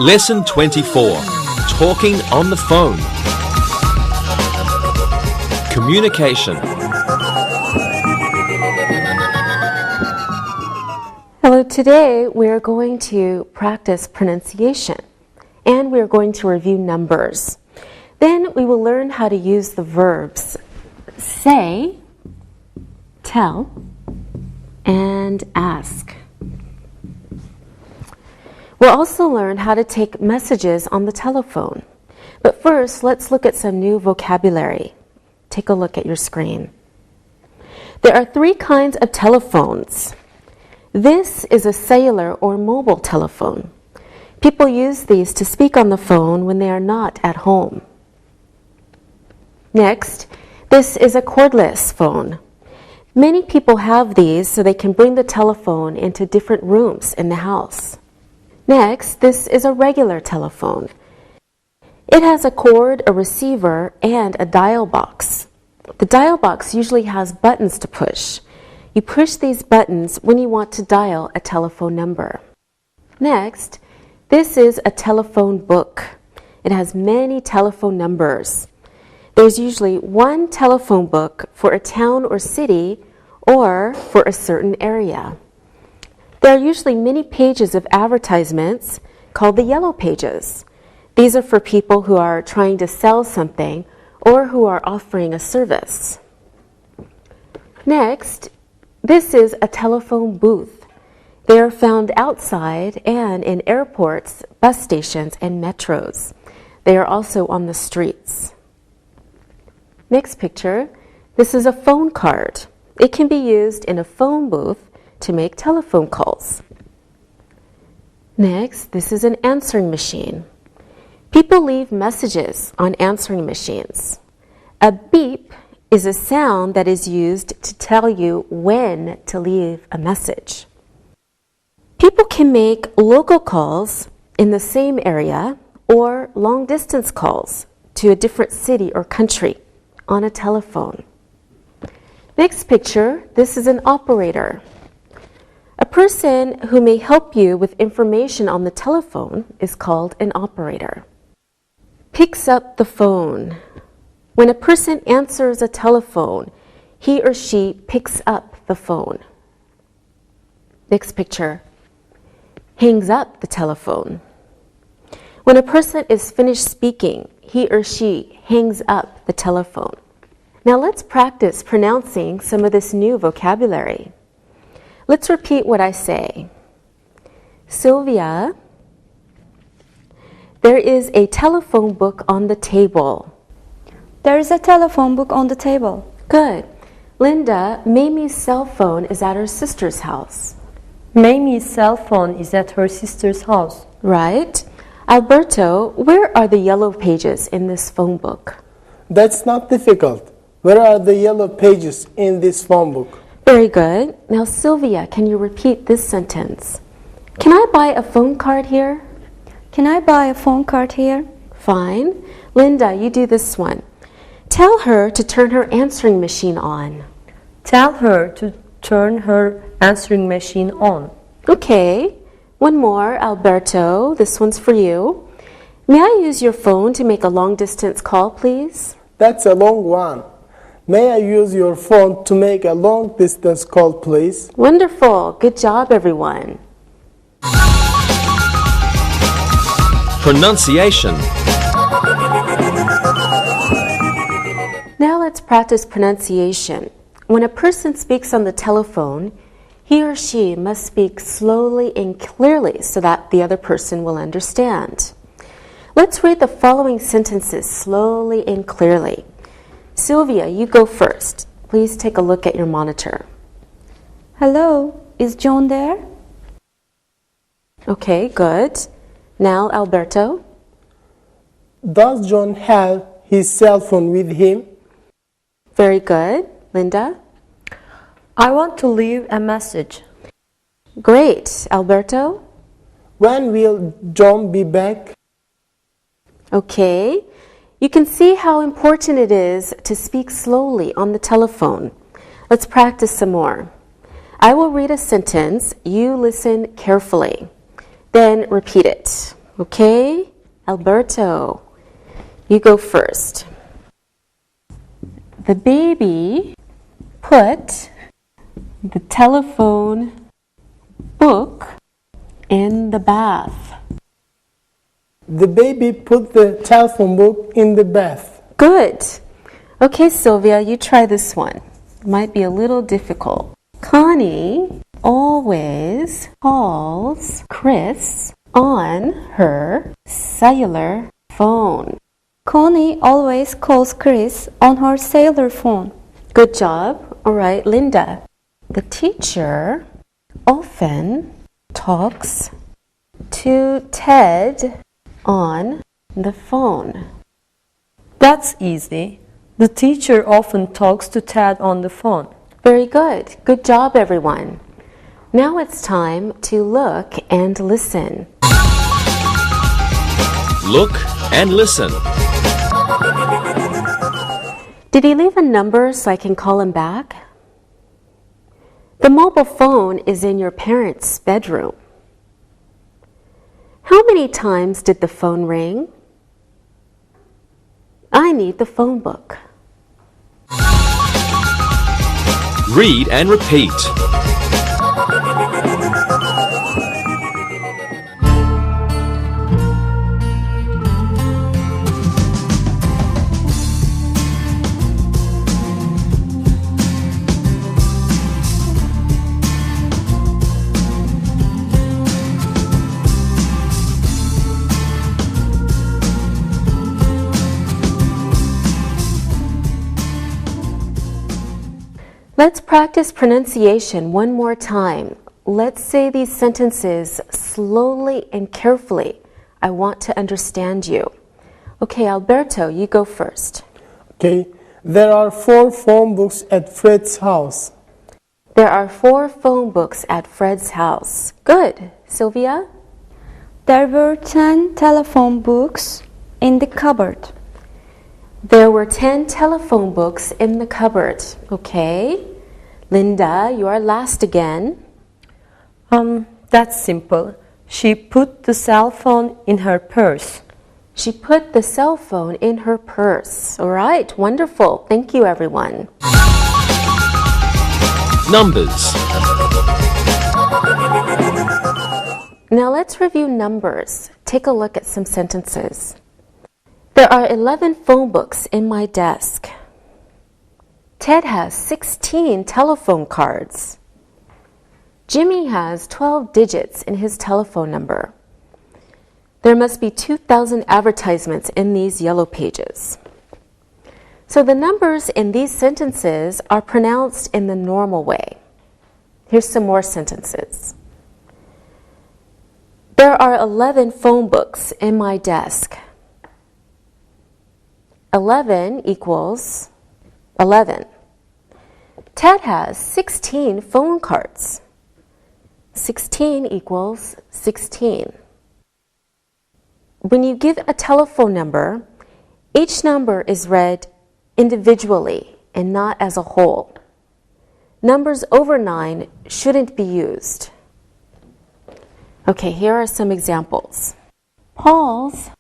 Lesson 24. Talking on the phone. Communication. Hello, today we are going to practice pronunciation and we are going to review numbers. Then we will learn how to use the verbs say, tell, and ask. We'll also learn how to take messages on the telephone. But first, let's look at some new vocabulary. Take a look at your screen. There are 3 kinds of telephones. This is a cellular or mobile telephone. People use these to speak on the phone when they are not at home. Next, this is a cordless phone. Many people have these so they can bring the telephone into different rooms in the house. Next, this is a regular telephone. It has a cord, a receiver, and a dial box. The dial box usually has buttons to push. You push these buttons when you want to dial a telephone number. Next, this is a telephone book. It has many telephone numbers. There's usually one telephone book for a town or city or for a certain area. There are usually many pages of advertisements called the yellow pages. These are for people who are trying to sell something or who are offering a service. Next, this is a telephone booth. They are found outside and in airports, bus stations, and metros. They are also on the streets. Next picture, this is a phone card. It can be used in a phone booth to make telephone calls. Next, this is an answering machine. People leave messages on answering machines. A beep is a sound that is used to tell you when to leave a message. People can make local calls in the same area or long-distance calls to a different city or country on a telephone. Next picture, this is an operator. A person who may help you with information on the telephone is called an operator. Picks up the phone. When a person answers a telephone, he or she picks up the phone. Next picture. Hangs up the telephone. When a person is finished speaking, he or she hangs up the telephone. Now let's practice pronouncing some of this new vocabulary. Let's repeat what I say. Sylvia, there is a telephone book on the table. There is a telephone book on the table. Good. Linda, Mamie's cell phone is at her sister's house. Mamie's cell phone is at her sister's house. Right. Alberto, where are the yellow pages in this phone book? That's not difficult. Where are the yellow pages in this phone book? Very good. Now, Sylvia, can you repeat this sentence? Can I buy a phone card here? Can I buy a phone card here? Fine. Linda, you do this one. Tell her to turn her answering machine on. Tell her to turn her answering machine on. Okay. One more, Alberto. This one's for you. May I use your phone to make a long-distance call, please? That's a long one. May I use your phone to make a long-distance call, please? Wonderful. Good job, everyone. Pronunciation. Now let's practice pronunciation. When a person speaks on the telephone, he or she must speak slowly and clearly so that the other person will understand. Let's read the following sentences slowly and clearly. Sylvia, you go first. Please take a look at your monitor. Hello, is John there? Okay, good. Now, Alberto. Does John have his cell phone with him? Very good. Linda? I want to leave a message. Great. Alberto? When will John be back? Okay. You can see how important it is to speak slowly on the telephone. Let's practice some more. I will read a sentence. You listen carefully. Then repeat it. Okay, Alberto, you go first. The baby put the telephone book in the bath. The baby put the telephone book in the bath. Good. Okay, Sylvia, you try this one. It might be a little difficult. Connie always calls Chris on her cellular phone. Connie always calls Chris on her cellular phone. Good job. All right, Linda. The teacher often talks to Ted on the phone. That's easy. The teacher often talks to Ted on the phone. Very good. Good job, everyone. Now it's time to look and listen. Look and listen. Did he leave a number so I can call him back? The mobile phone is in your parents' bedroom. How many times did the phone ring? I need the phone book. Read and repeat. Let's practice pronunciation one more time. Let's say these sentences slowly and carefully. I want to understand you. Okay, Alberto, you go first. Okay. There are 4 phone books at Fred's house. There are 4 phone books at Fred's house. Good. Sylvia? There were 10 telephone books in the cupboard. There were 10 telephone books in the cupboard. Okay. Linda, you are last again. That's simple. She put the cell phone in her purse. She put the cell phone in her purse. All right, wonderful. Thank you, everyone. Numbers. Now let's review numbers. Take a look at some sentences. There are 11 phone books in my desk. Ted has 16 telephone cards. Jimmy has 12 digits in his telephone number. There must be 2,000 advertisements in these yellow pages. So the numbers in these sentences are pronounced in the normal way. Here's some more sentences. There are 11 phone books in my desk. 11 equals 11. Ted has 16 phone cards. 16 equals 16. When you give a telephone number, each number is read individually and not as a whole. Numbers over 9 shouldn't be used. Okay, here are some examples. Paul's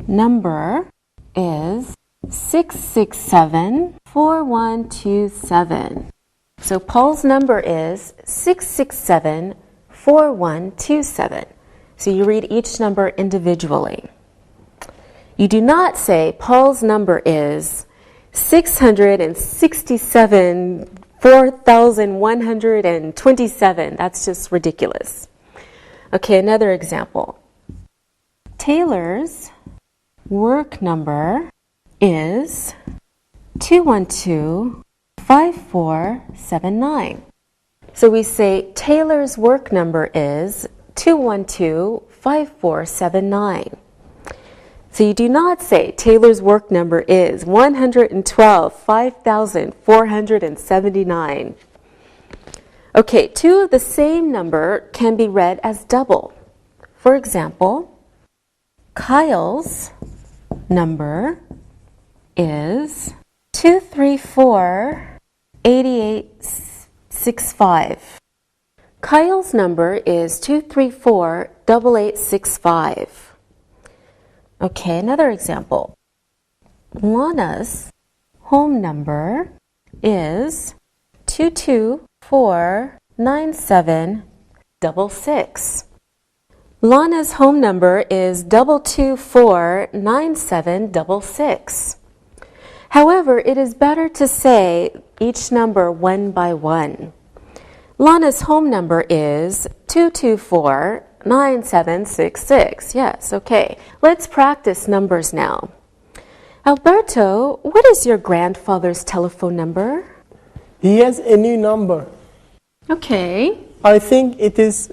number is 667-4127. So Paul's number is 667-4127. So you read each number individually. You do not say Paul's number is 667-4127. That's just ridiculous. Okay, another example. Taylor's work number is 212-5479. So we say Taylor's work number is 212-5479. So you do not say Taylor's work number is 112-5479. Okay, 2 of the same number can be read as double. For example, Kyle's number is 234-8865. Kyle's number is 234-8865. Okay, another example. Lana's home number is 2249766. Lana's home number is 2249766. However, it is better to say each number one by one. Lana's home number is 2249766. Yes, okay. Let's practice numbers now. Alberto, what is your grandfather's telephone number? He has a new number. Okay. I think it is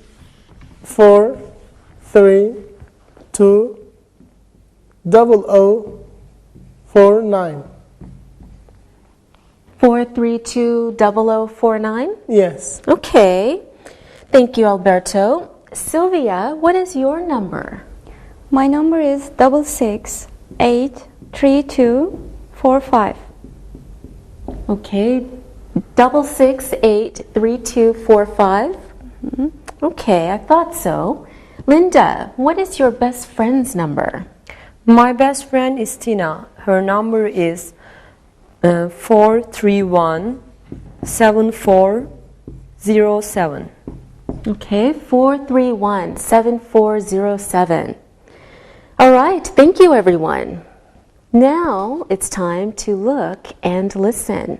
4320049. 4320049? Yes. Okay. Thank you, Alberto. Sylvia, what is your number? My number is 6683245. Okay. 6683245? Okay, I thought so. Linda, what is your best friend's number? My best friend is Tina. Her number is 431-7407. Okay, 431-7407. All right, thank you, everyone. Now it's time to look and listen.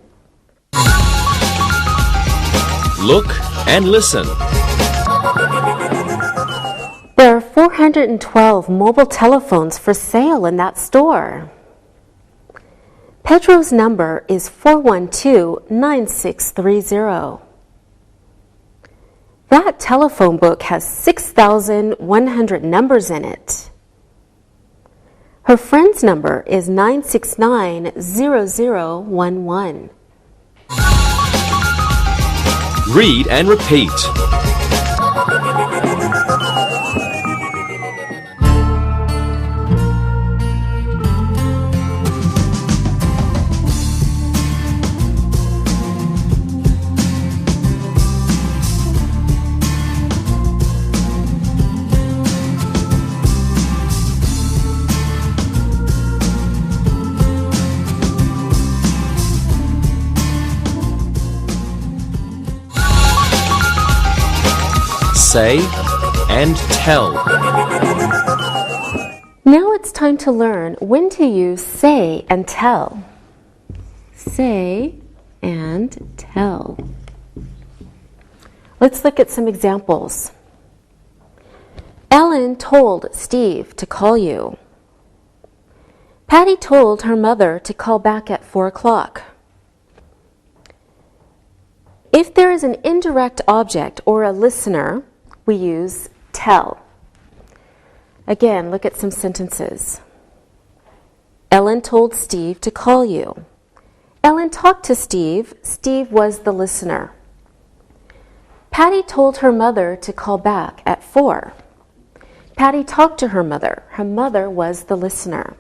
Look and listen. There are 412 mobile telephones for sale in that store. Pedro's number is 412-9630. That telephone book has 6,100 numbers in it. Her friend's number is 969-0011. Read and repeat. Say and tell. Now it's time to learn when to use say and tell. Say and tell. Let's look at some examples. Ellen told Steve to call you. Patty told her mother to call back at 4 o'clock. If there is an indirect object or a listener, we use tell. Again, look at some sentences. Ellen told Steve to call you. Ellen talked to Steve. Steve was the listener. Patty told her mother to call back at 4. Patty talked to her mother. Her mother was the listener.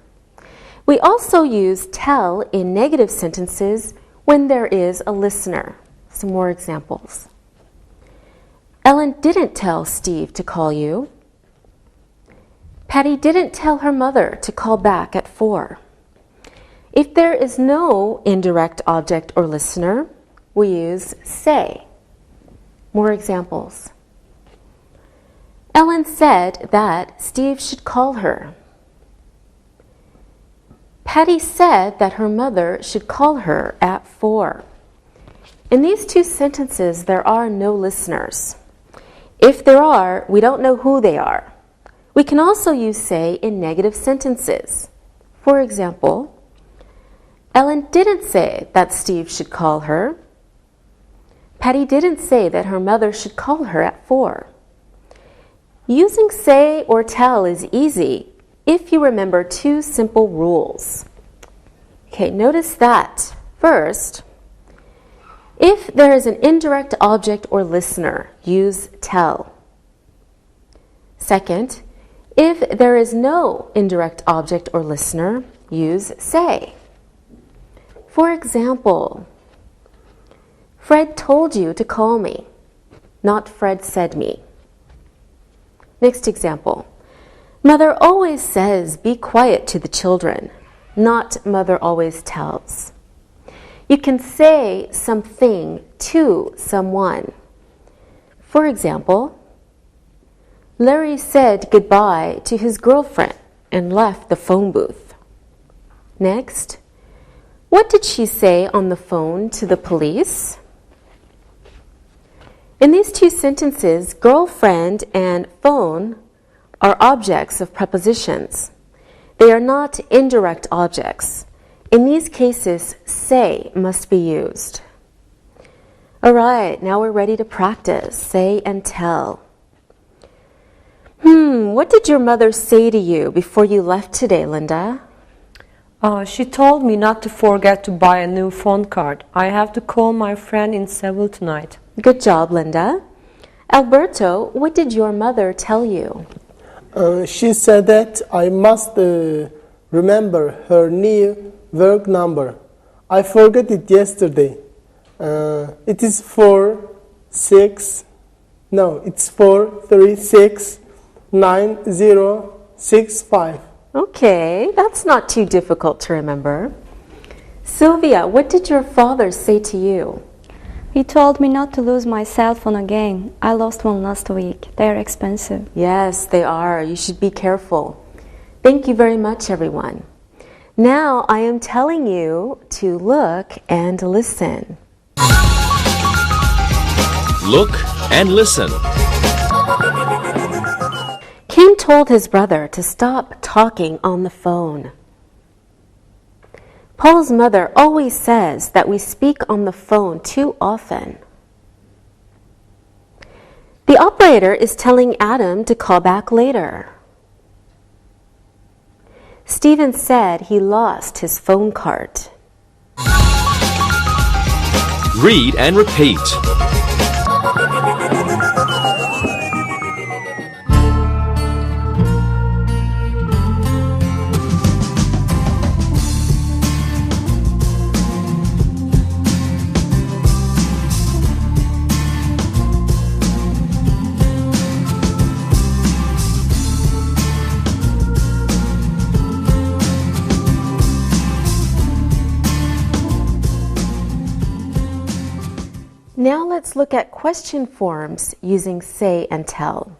We also use tell in negative sentences when there is a listener. Some more examples. Ellen didn't tell Steve to call you. Patty didn't tell her mother to call back at 4. If there is no indirect object or listener, we use say. More examples. Ellen said that Steve should call her. Patty said that her mother should call her at 4. In these two sentences, there are no listeners. If there are, we don't know who they are. We can also use say in negative sentences. For example, Ellen didn't say that Steve should call her. Patty didn't say that her mother should call her at 4. Using say or tell is easy if you remember two simple rules. Okay, notice that. First, if there is an indirect object or listener, use tell. Second, if there is no indirect object or listener, use say. For example, Fred told you to call me, not Fred said me. Next example, Mother always says, be quiet to the children, not mother always tells. You can say something to someone. For example, Larry said goodbye to his girlfriend and left the phone booth. Next, what did she say on the phone to the police? In these two sentences, girlfriend and phone are objects of prepositions. They are not indirect objects. In these cases, say must be used. All right, now we're ready to practice say and tell. What did your mother say to you before you left today, Linda? She told me not to forget to buy a new phone card. I have to call my friend in Seoul tonight. Good job, Linda. Alberto, what did your mother tell you? She said that I must remember her new work number. I forgot it yesterday. It is 4369065. Okay, that's not too difficult to remember. Sylvia, what did your father say to you? He told me not to lose my cell phone again. I lost one last week. They're expensive. Yes, they are. You should be careful. Thank you very much, everyone. Now I am telling you to look and listen. Look and listen. Kim told his brother to stop talking on the phone. Paul's mother always says that we speak on the phone too often. The operator is telling Adam to call back later. Stephen said he lost his phone card. Read and repeat. Now let's look at question forms using say and tell.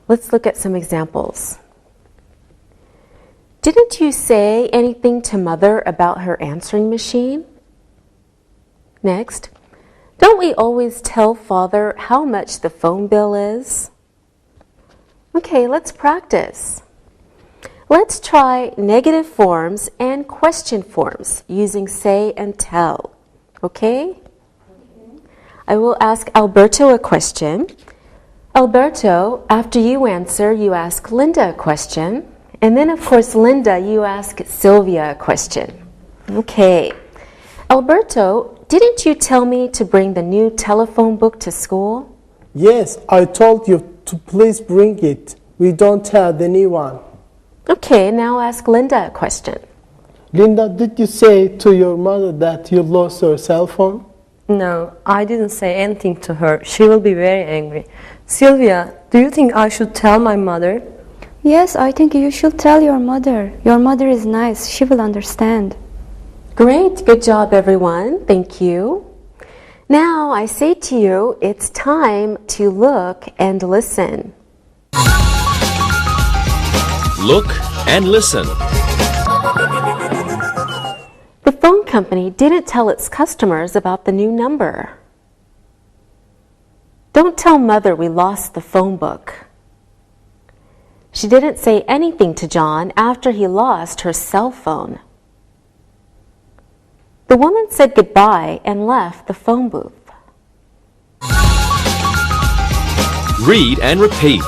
Let's look at some examples. Didn't you say anything to Mother about her answering machine? Next, don't we always tell Father how much the phone bill is? Okay, let's practice. Let's try negative forms and question forms using say and tell. Okay? I will ask Alberto a question. Alberto, after you answer, you ask Linda a question. And then, of course, Linda, you ask Sylvia a question. Okay. Alberto, didn't you tell me to bring the new telephone book to school? Yes, I told you to please bring it. We don't have the new one. Okay, now ask Linda a question. Linda, did you say to your mother that you lost your cell phone? No, I didn't say anything to her. She will be very angry. Sylvia, do you think I should tell my mother? Yes, I think you should tell your mother. Your mother is nice. She will understand. Great, good job, everyone. Thank you. Now I say to you, it's time to look and listen. Look and listen. The phone company didn't tell its customers about the new number. Don't tell Mother we lost the phone book. She didn't say anything to John after he lost her cell phone. The woman said goodbye and left the phone booth. Read and repeat.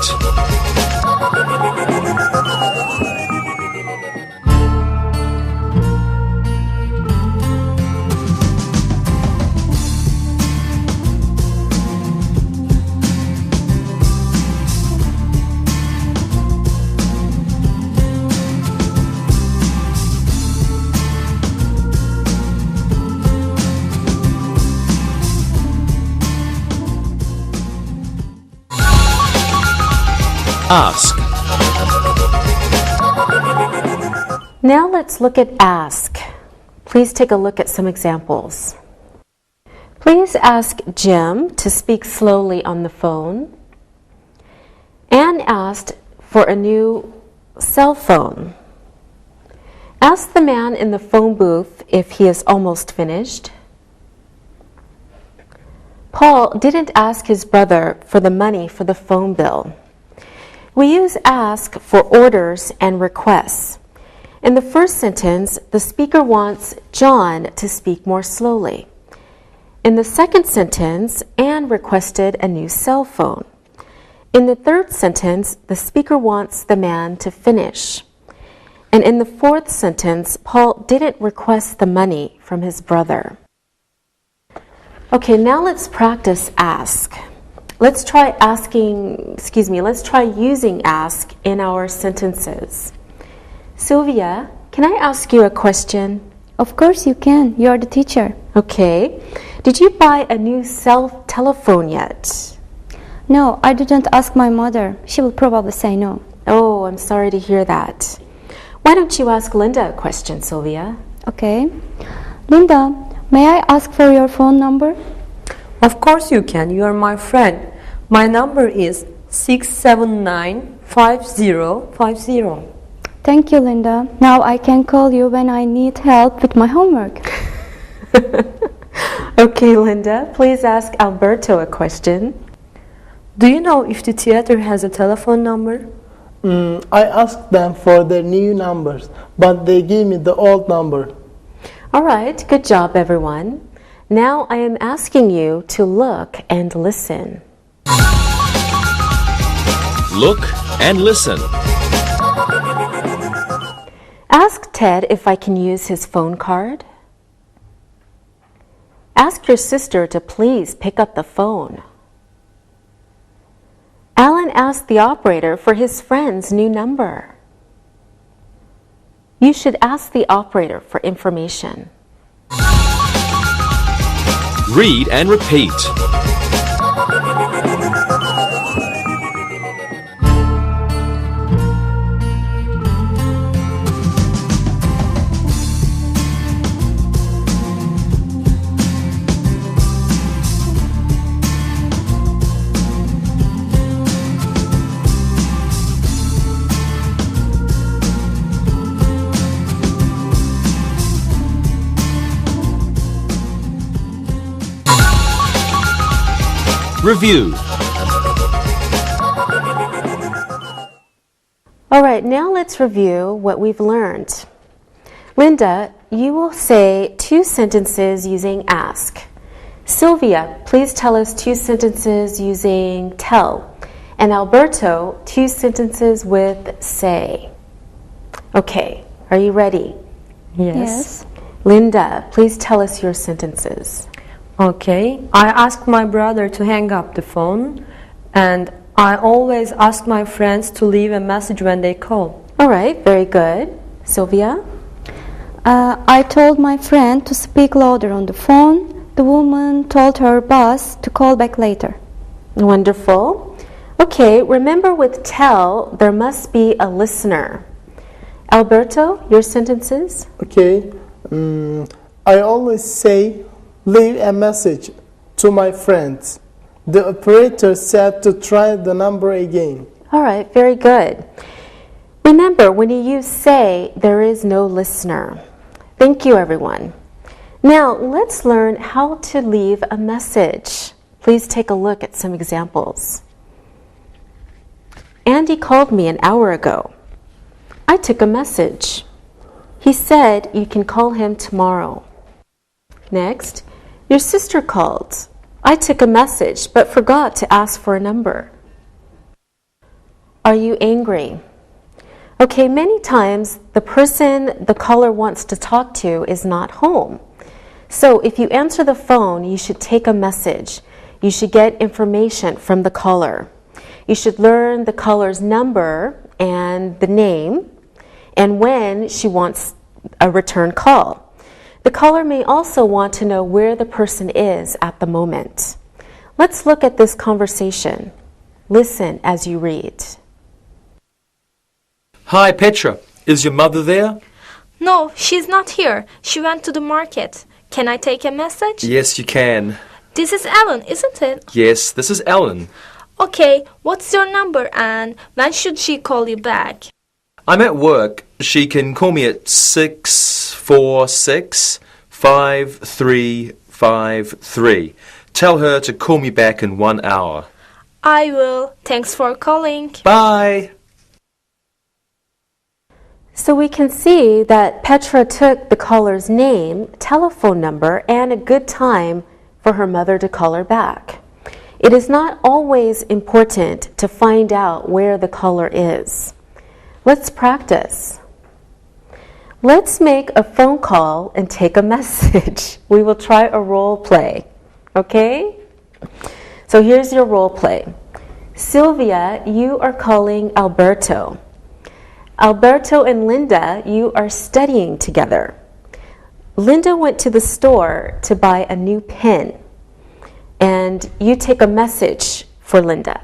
Ask. Now let's look at ask. Please take a look at some examples. Please ask Jim to speak slowly on the phone. Anne asked for a new cell phone. Ask the man in the phone booth if he is almost finished. Paul didn't ask his brother for the money for the phone bill. We use ask for orders and requests. In the first sentence, the speaker wants John to speak more slowly. In the second sentence, Anne requested a new cell phone. In the third sentence, the speaker wants the man to finish. And in the fourth sentence, Paul didn't request the money from his brother. Okay, now let's practice ask. Let's try using ask in our sentences. Sylvia, can I ask you a question? Of course you can. You're the teacher. Okay. Did you buy a new cell telephone yet? No, I didn't ask my mother. She will probably say no. Oh, I'm sorry to hear that. Why don't you ask Linda a question, Sylvia? Okay. Linda, may I ask for your phone number? Of course you can. You are my friend. My number is 679-5050. Thank you, Linda. Now I can call you when I need help with my homework. Okay, Linda, please ask Alberto a question. Do you know if the theater has a telephone number? I asked them for their new numbers, but they gave me the old number. All right, good job, everyone. Now I am asking you to look and listen. Look and listen. Ask Ted if I can use his phone card. Ask your sister to please pick up the phone. Alan asked the operator for his friend's new number. You should ask the operator for information. Read and repeat. Review. All right, now let's review what we've learned. Linda, you will say 2 sentences using ask. Sylvia, please tell us 2 sentences using tell. And Alberto, 2 sentences with say. Okay, are you ready? Yes. Linda, please tell us your sentences. Okay. I asked my brother to hang up the phone, and I always ask my friends to leave a message when they call. All right, very good. Sylvia? I told my friend to speak louder on the phone. The woman told her boss to call back later. Wonderful. Okay, remember with tell, there must be a listener. Alberto, your sentences? Okay. I always say, leave a message to my friends. The operator said to try the number again. All right, very good. Remember, when you use say, there is no listener. Thank you, everyone. Now, let's learn how to leave a message. Please take a look at some examples. Andy called me an hour ago. I took a message. He said you can call him tomorrow. Next, your sister called. I took a message but forgot to ask for a number. Are you angry? Okay, many times the person the caller wants to talk to is not home. So if you answer the phone, you should take a message. You should get information from the caller. You should learn the caller's number and the name and when she wants a return call. The caller may also want to know where the person is at the moment. Let's look at this conversation. Listen as you read. Hi, Petra. Is your mother there? No, she's not here. She went to the market. Can I take a message? Yes, you can. This is Ellen, isn't it? Yes, this is Ellen. Okay, what's your number and when should she call you back? I'm at work. She can call me at 646-5353. Tell her to call me back in 1 hour. I will. Thanks for calling. Bye! So we can see that Petra took the caller's name, telephone number, and a good time for her mother to call her back. It is not always important to find out where the caller is. Let's practice. Let's make a phone call and take a message. We will try a role play. Okay? So here's your role play. Sylvia, you are calling Alberto. Alberto and Linda, you are studying together. Linda went to the store to buy a new pen. And you take a message for Linda.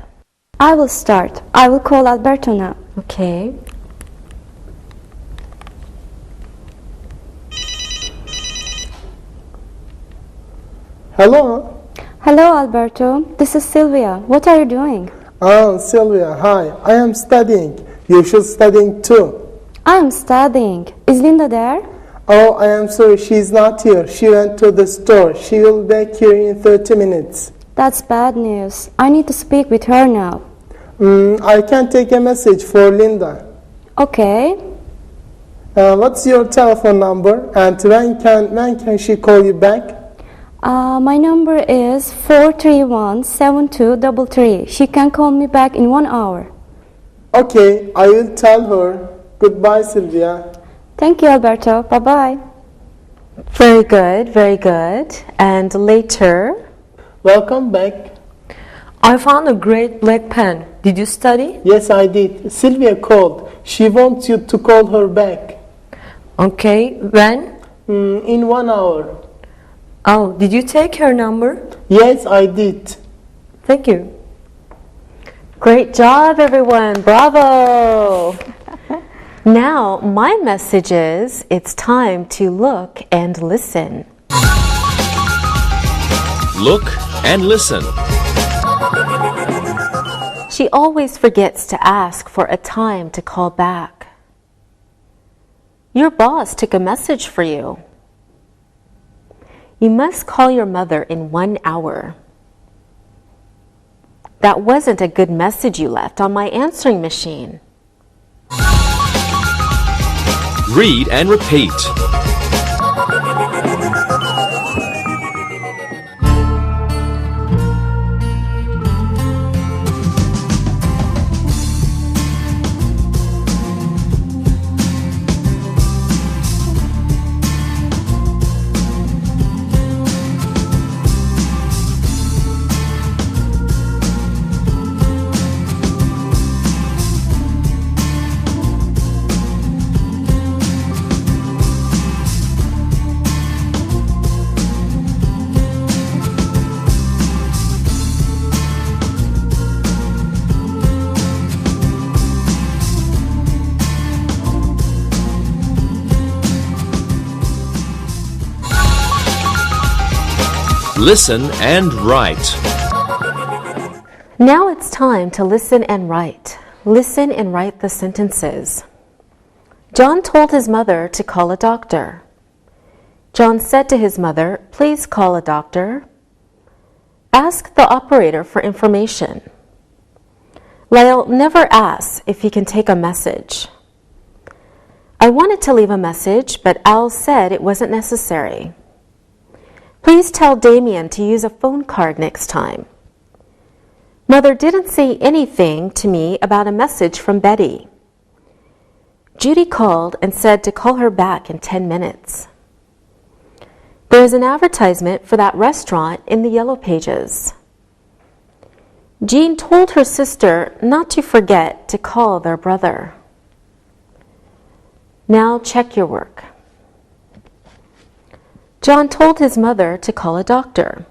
I will start. I will call Alberto now. Okay. Hello? Hello, Alberto. This is Sylvia. What are you doing? Oh, Sylvia, hi. I am studying. You should studying too. I am studying. Is Linda there? Oh, I am sorry, she's not here. She went to the store. She will be back here in 30 minutes. That's bad news. I need to speak with her now. I can take a message for Linda. Okay. What's your telephone number and when can she call you back? My number is 431-7233. She can call me back in 1 hour. Okay, I will tell her. Goodbye, Sylvia. Thank you, Alberto. Bye-bye. Very good, very good. And later, Welcome back. I found a great black pen. Did you study? Yes, I did. Sylvia called. She wants you to call her back. Okay, when? In 1 hour. Oh, did you take her number? Yes, I did. Thank you. great job, everyone. Bravo. Now, my message is it's time to look and listen. Look and listen. She always forgets to ask for a time to call back. Your boss took a message for you. You must call your mother in 1 hour. That wasn't a good message you left on my answering machine. Read and repeat. Listen and write. Now it's time to listen and write. Listen and write the sentences. John told his mother to call a doctor. John said to his mother, "Please call a doctor." Ask the operator for information. Lyle never asks if he can take a message. I wanted to leave a message, but Al said it wasn't necessary. Please tell Damien to use a phone card next time. Mother didn't say anything to me about a message from Betty. Judy called and said to call her back in 10 minutes. There is an advertisement for that restaurant in the yellow pages. Jean told her sister not to forget to call their brother. Now check your work. John told his mother to call a doctor.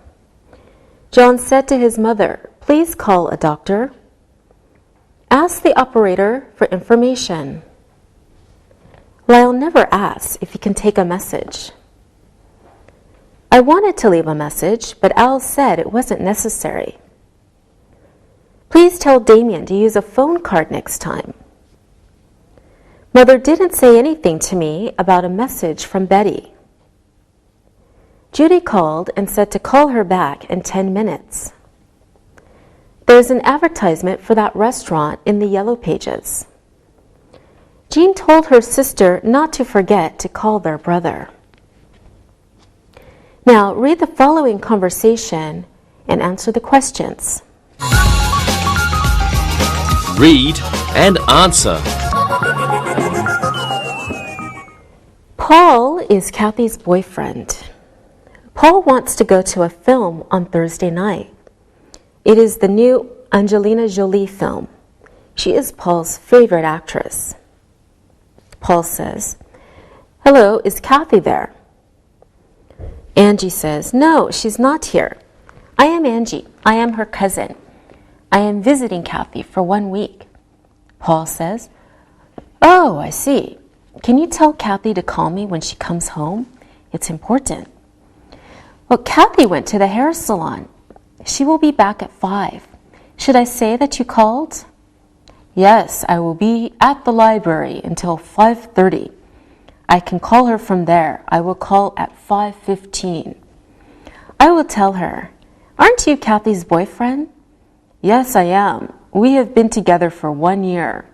John said to his mother, "Please call a doctor." Ask the operator for information. Lyle never asks if he can take a message. I wanted to leave a message, but Al said it wasn't necessary. Please tell Damien to use a phone card next time. Mother didn't say anything to me about a message from Betty. Judy called and said to call her back in 10 minutes. There's an advertisement for that restaurant in the yellow pages. Jean told her sister not to forget to call their brother. Now read the following conversation and answer the questions. Read and answer. Paul is Kathy's boyfriend. Paul wants to go to a film on Thursday night. It is the new Angelina Jolie film. She is Paul's favorite actress. Paul says, "Hello, is Kathy there?" Angie says, "No, she's not here. I am Angie. I am her cousin. I am visiting Kathy for 1 week." Paul says, "Oh, I see. Can you tell Kathy to call me when she comes home? It's important." Well, Kathy went to the hair salon. She will be back at 5. Should I say that you called? Yes, I will be at the library until 5:30. I can call her from there. I will call at 5:15. I will tell her, "Aren't you Kathy's boyfriend?" "Yes, I am. We have been together for 1 year."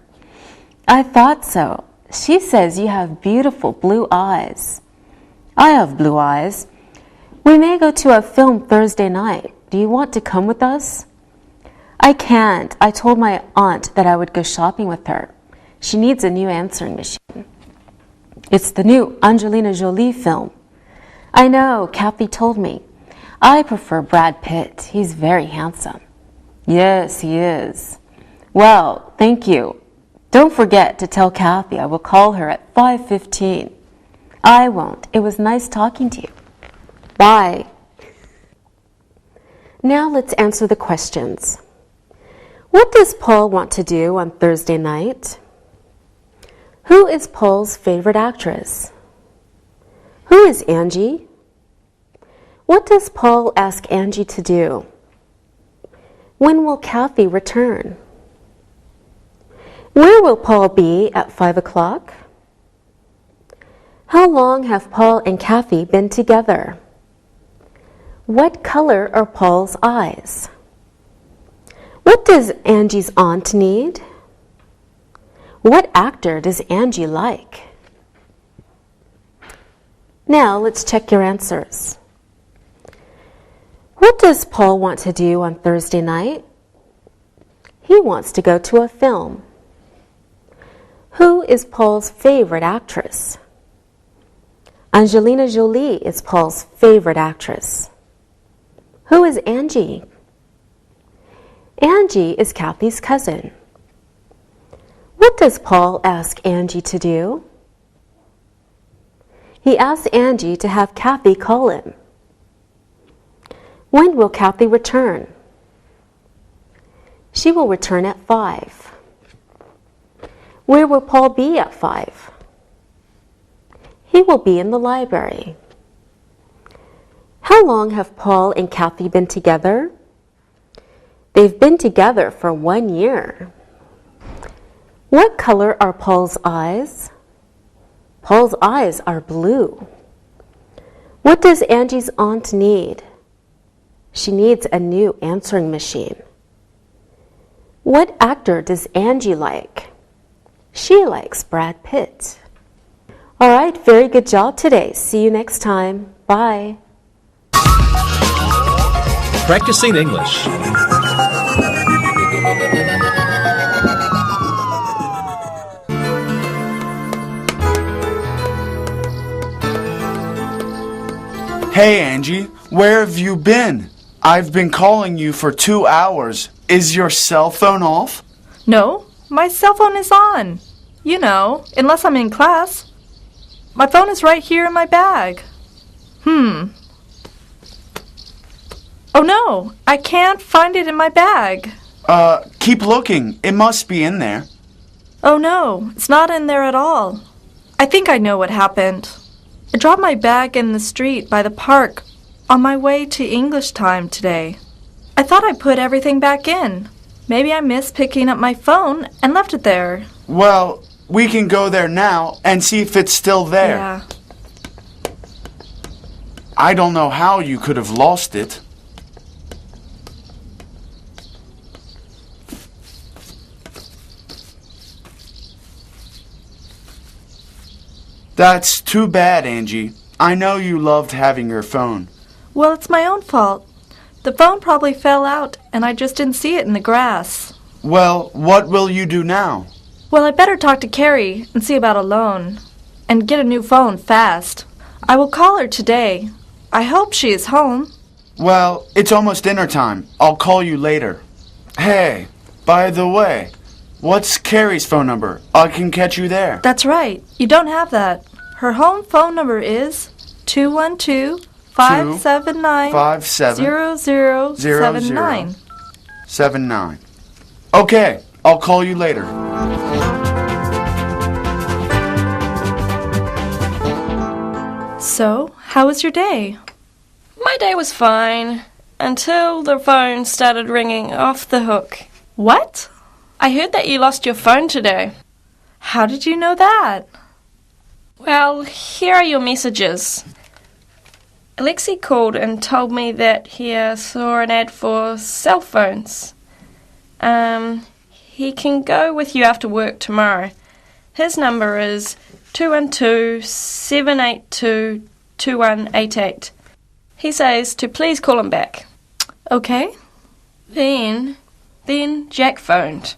"I thought so. She says you have beautiful blue eyes." "I have blue eyes. We may go to a film Thursday night. Do you want to come with us?" "I can't. I told my aunt that I would go shopping with her. She needs a new answering machine." "It's the new Angelina Jolie film." "I know. Kathy told me. I prefer Brad Pitt. He's very handsome." "Yes, he is." "Well, thank you. Don't forget to tell Kathy I will call her at 5:15. "I won't. It was nice talking to you." Bye. Now let's answer the questions. What does Paul want to do on Thursday night? Who is Paul's favorite actress? Who is Angie? What does Paul ask Angie to do? When will Kathy return? Where will Paul be at 5 o'clock? How long have Paul and Kathy been together? What color are Paul's eyes? What does Angie's aunt need? What actor does Angie like? Now let's check your answers. What does Paul want to do on Thursday night? He wants to go to a film. Who is Paul's favorite actress? Angelina Jolie is Paul's favorite actress. Who is Angie? Angie is Kathy's cousin. What does Paul ask Angie to do? He asks Angie to have Kathy call him. When will Kathy return? She will return at 5. Where will Paul be at 5? He will be in the library. How long have Paul and Kathy been together? They've been together for 1 year. What color are Paul's eyes? Paul's eyes are blue. What does Angie's aunt need? She needs a new answering machine. What actor does Angie like? She likes Brad Pitt. All right, very good job today. See you next time. Bye. Practicing English. Hey Angie, where have you been? I've been calling you for 2 hours. Is your cell phone off? No, my cell phone is on. You know, unless I'm in class. My phone is right here in my bag. Oh no, I can't find it in my bag. Keep looking. It must be in there. Oh no, it's not in there at all. I think I know what happened. I dropped my bag in the street by the park on my way to English time today. I thought I put everything back in. Maybe I missed picking up my phone and left it there. Well, we can go there now and see if it's still there. Yeah. I don't know how you could have lost it. That's too bad, Angie. I know you loved having your phone. Well, it's my own fault. The phone probably fell out and I just didn't see it in the grass. Well, what will you do now? Well, I better talk to Carrie and see about a loan. And get a new phone fast. I will call her today. I hope she is home. Well, it's almost dinner time. I'll call you later. Hey, by the way, what's Carrie's phone number? I can catch you there. That's right. You don't have that. Her home phone number is 212-579-0079. 79. Okay, I'll call you later. So, how was your day? My day was fine until the phone started ringing off the hook. What? I heard that you lost your phone today. How did you know that? Well, here are your messages. Alexei called and told me that he saw an ad for cell phones. He can go with you after work tomorrow. His number is 212-782-2188. He says to please call him back. Okay. Then Jack phoned.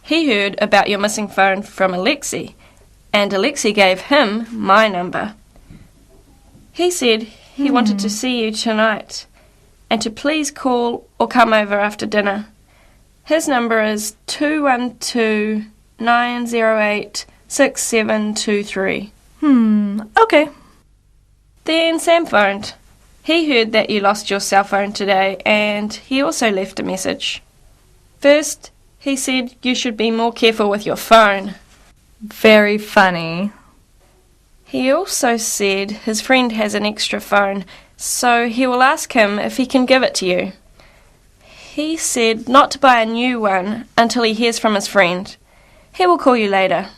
He heard about your missing phone from Alexei, and Alexei gave him my number. He said he wanted to see you tonight, and to please call or come over after dinner. His number is 212-908-6723. Okay. Then Sam phoned. He heard that you lost your cell phone today, and he also left a message. First, he said you should be more careful with your phone. Very funny. He also said his friend has an extra phone, so he will ask him if he can give it to you. He said not to buy a new one until he hears from his friend. He will call you later.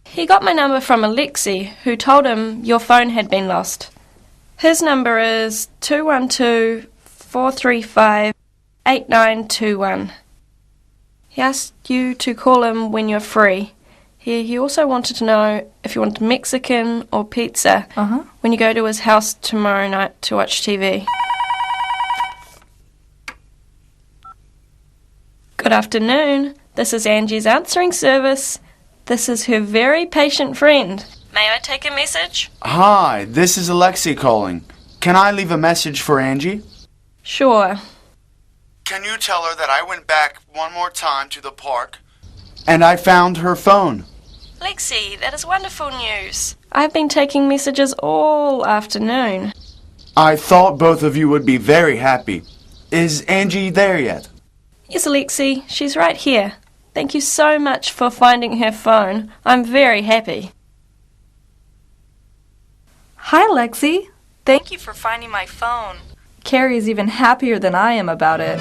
He got my number from Alexei, who told him your phone had been lost. His number is 212-435-8921. He asked you to call him when you're free. He also wanted to know if you want Mexican or pizza when you go to his house tomorrow night to watch TV. Good afternoon. This is Angie's answering service. This is her very patient friend. May I take a message? Hi, this is Alexei calling. Can I leave a message for Angie? Sure. Can you tell her that I went back one more time to the park and I found her phone? Lexi, that is wonderful news. I've been taking messages all afternoon. I thought both of you would be very happy. Is Angie there yet? Yes, Lexi, she's right here. Thank you so much for finding her phone. I'm very happy. Hi, Lexi. Thank you for finding my phone. Carrie's even happier than I am about it.